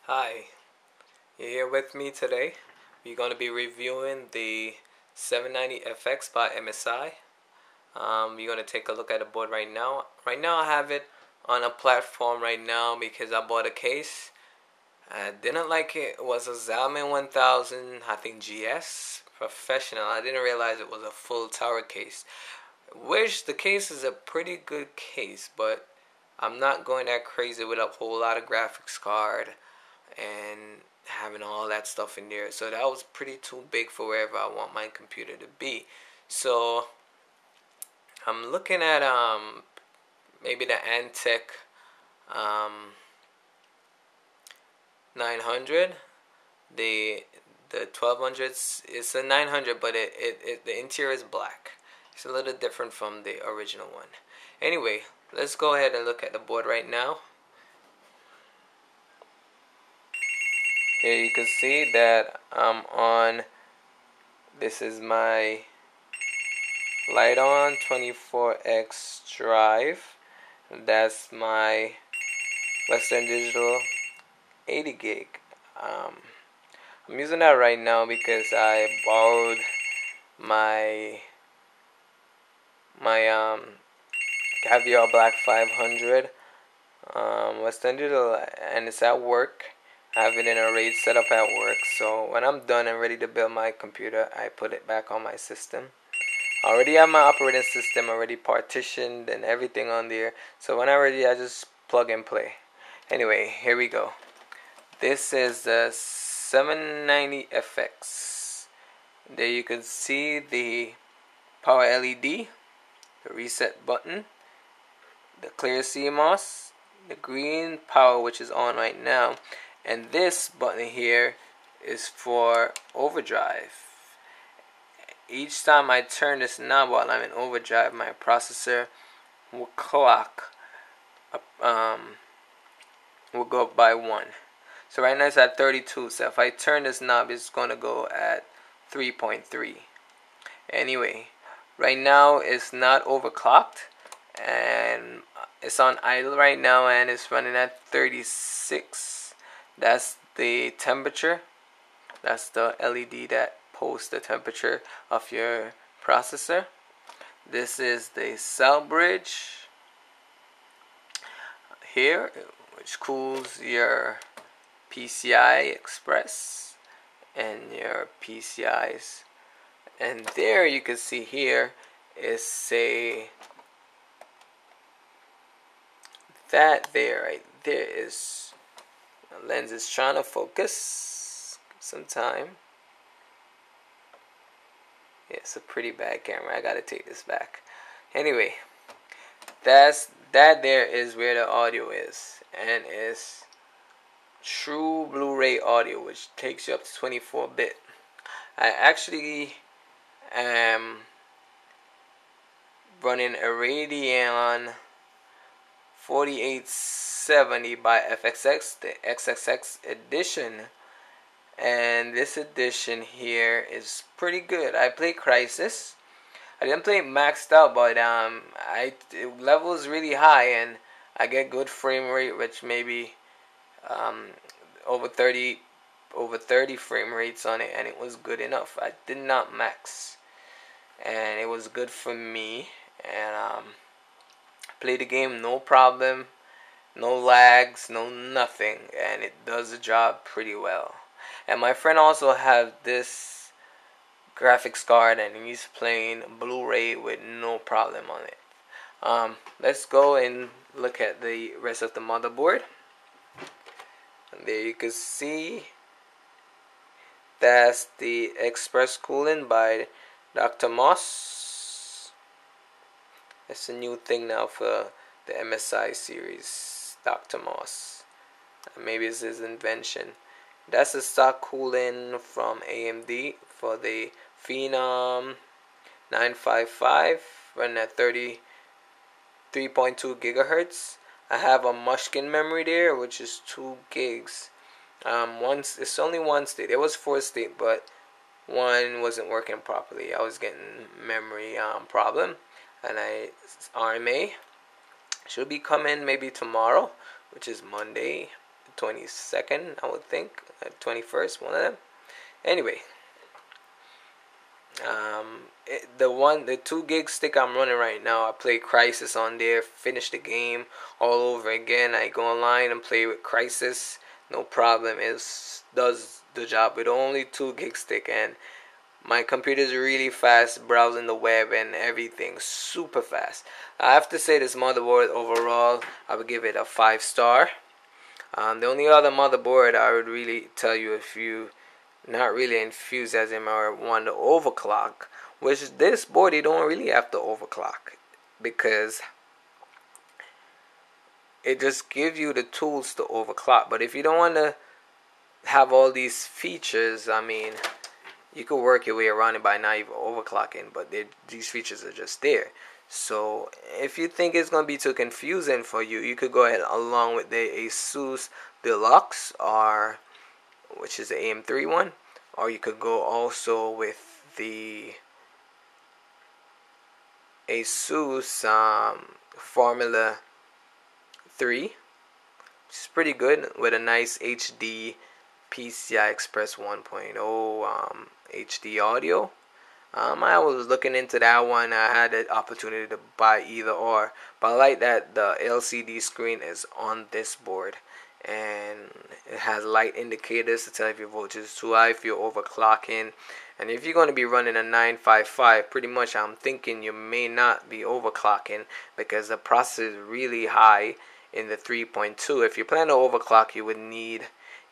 Hi, you're here with me today. We're going to be reviewing the 790FX by MSI. We're going to take a look at the board right now. Right now I have it on a platform right now because I bought a case. I didn't like it. It was a Zalman 1000, I think GS Professional. I didn't realize it was a full tower case. Which the case is a pretty good case, but I'm not going that crazy with a whole lot of graphics card and having all that stuff in there. So that was pretty too big for wherever I want my computer to be. So I'm looking at maybe the Antec 900. The 1200s is a 900, but the interior is black. It's a little different from the original one. Anyway, let's go ahead and look at the board right now. Here you can see that I'm on, this is my Light-On 24X drive. That's my Western Digital 80 gig. I'm using that right now because I borrowed my Caviar Black 500 Western Digital, and it's at work. I have it in a RAID setup at work, so when I'm done and ready to build my computer, I put it back on my system. I already have my operating system already partitioned and everything on there, so when I'm ready, I just plug and play. Anyway, here we go. This is the 790FX. There you can see the power LED, the reset button, the clear CMOS, the green power, which is on right now, and this button here is for overdrive. Each time I turn this knob while I'm in overdrive, my processor will clock will go up by 1. So right now it's at 32, so if I turn this knob, it's going to go at 3.3. Anyway, right now it's not overclocked, and it's on idle right now, and it's running at 36. That's the temperature. That's the LED that posts the temperature of your processor. This is the cell bridge here, which cools your PCI Express and your PCIs. And there you can see here is that there right there is, the lens is trying to focus some time. Yeah, it's a pretty bad camera. I gotta take this back. Anyway, that there is where the audio is, and it's true Blu-ray audio, which takes you up to 24-bit. I actually am running a Radeon 4870 by FXX, the XXX edition, and this edition here is pretty good. I played Crisis. I didn't play it maxed out, but level is really high, and I get good frame rate, which maybe over 30 frame rates on it, and it was good enough. I did not max, and it was good for me, and played the game no problem, no lags, no nothing, and it does the job pretty well. And my friend also has this graphics card, and he's playing Blu-ray with no problem on it. Let's go and look at the rest of the motherboard. And there you can see that's the Express Cooling by Dr. Moss. It's a new thing now for the MSI series, Dr. Moss. Maybe it's his invention. That's the stock cooling from AMD for the Phenom 955, running at 33.2 gigahertz. I have a Mushkin memory there, which is 2 gigs. It's only one state. It was 4 state, but one wasn't working properly. I was getting memory problem, and RMA should be coming maybe tomorrow, which is Monday, 22nd, I would think, 21st, one of them. Anyway, the 2 gig stick I'm running right now, I play Crisis on there, finish the game all over again. I go online and play with Crisis, no problem. It does the job with only 2 gig stick, and my computer is really fast browsing the web and everything, super fast. I have to say this motherboard overall, I would give it a 5 star. The only other motherboard I would really tell you, if you not really enthusiasm or want to overclock, which this board you don't really have to overclock, because it just gives you the tools to overclock. But if you don't want to have all these features, I mean, you could work your way around it by not even overclocking, but these features are just there. So if you think it's going to be too confusing for you, you could go ahead along with the Asus Deluxe, or which is the AM3 one, or you could go also with the Asus Formula 3, which is pretty good, with a nice HD PCI Express 1.0 HD audio. I was looking into that one. I had the opportunity to buy either or, but I like that the LCD screen is on this board, and it has light indicators to tell if your voltage is too high, if you're overclocking. And if you're going to be running a 955, pretty much I'm thinking you may not be overclocking, because the processor is really high in the 3.2. If you plan to overclock, you would need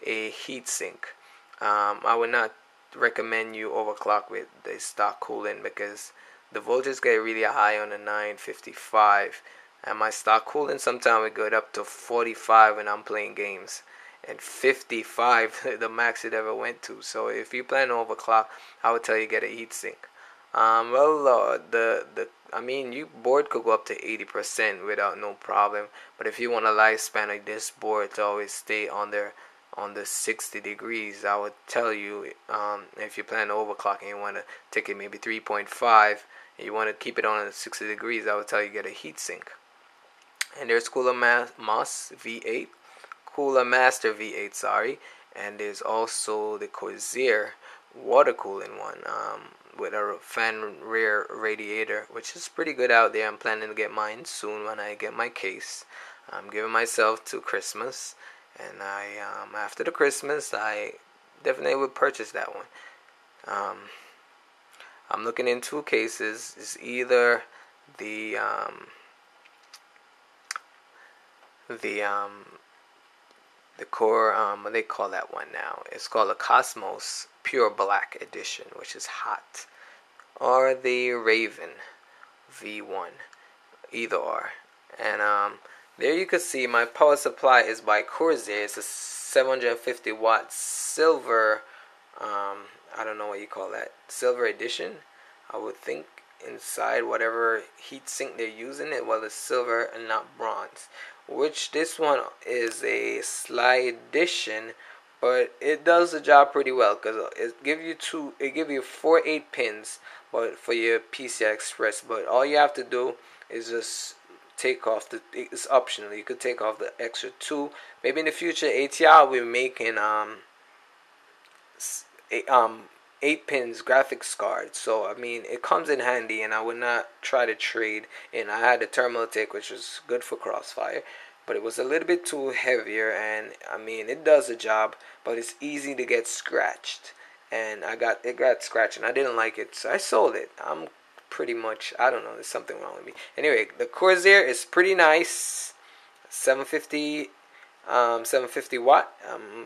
a heatsink. I would not recommend you overclock with the stock cooling, because the voltage get really high on the 955, and my stock cooling sometimes it go up to 45 when I'm playing games, and 55 the max it ever went to. So if you plan to overclock, I would tell you get a heatsink. I mean, your board could go up to 80% without no problem, but if you want a lifespan like this board to always stay on the 60 degrees, I would tell you, if you plan to overclock and you want to take it maybe 3.5 and you want to keep it on at 60 degrees, I would tell you get a heatsink. And there's Cooler Master V8, sorry, and there's also the Corsair water cooling one, with a fan rear radiator, which is pretty good out there. I'm planning to get mine soon when I get my case. I'm giving myself to Christmas, and after the Christmas, I definitely would purchase that one. I'm looking in 2 cases. It's either the core, what they call that one now? It's called a Cosmos Pure Black Edition, which is hot, or the Raven V1, either or. And there you can see my power supply is by Corsair. It's a 750 watt silver, I don't know what you call that, silver edition, I would think. Inside whatever heatsink they're using, it was silver and not bronze, which this one is a slide edition, but it does the job pretty well, because it give you 4 8-pins, but for your PCI Express. But all you have to do is just take off it's optional, you could take off the extra 2. Maybe in the future ATI will be making 8 pins graphics card, so I mean it comes in handy, and I would not try to trade in. I had the Thermaltake, which was good for Crossfire, but it was a little bit too heavier, and I mean it does the job, but it's easy to get scratched, and it got scratched and I didn't like it, so I sold it. I'm pretty much, I don't know, there's something wrong with me. Anyway, the Corsair is pretty nice, 750 watt,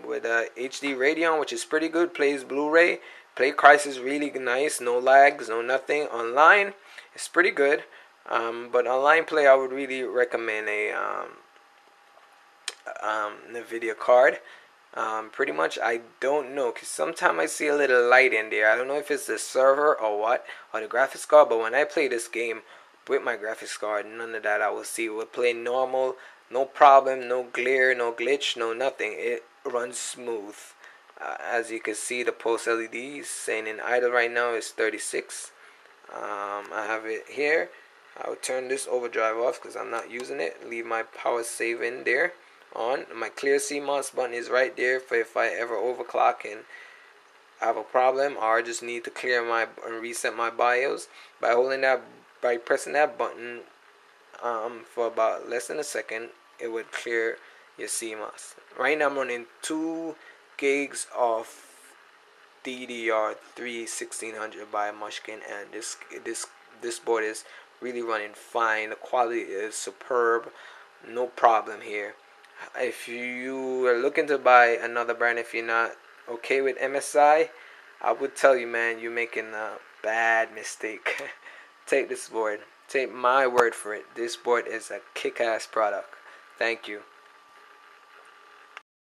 with a HD Radeon, which is pretty good. Plays Blu-ray. Play Crisis really nice, no lags, no nothing. Online, it's pretty good. But online play, I would really recommend a NVIDIA card. Pretty much, I don't know, because sometimes I see a little light in there. I don't know if it's the server or what, or the graphics card, but when I play this game with my graphics card, none of that I will see. We'll play normal, no problem, no glare, no glitch, no nothing. It runs smooth. As you can see, the pulse LEDs saying in idle right now is 36. I have it here. I will turn this overdrive off because I'm not using it. Leave my power save in there, on. My clear CMOS button is right there for if I ever overclock and have a problem, or I just need to clear my and reset my BIOS. By pressing that button for about less than a second, it would clear your CMOS. Right now I'm running 2 gigs of DDR3 1600 by Mushkin, and this board is really running fine. The quality is superb, no problem here. If you are looking to buy another brand, if you're not okay with MSI, I would tell you, man, you're making a bad mistake. Take this board. Take my word for it. This board is a kick-ass product. Thank you.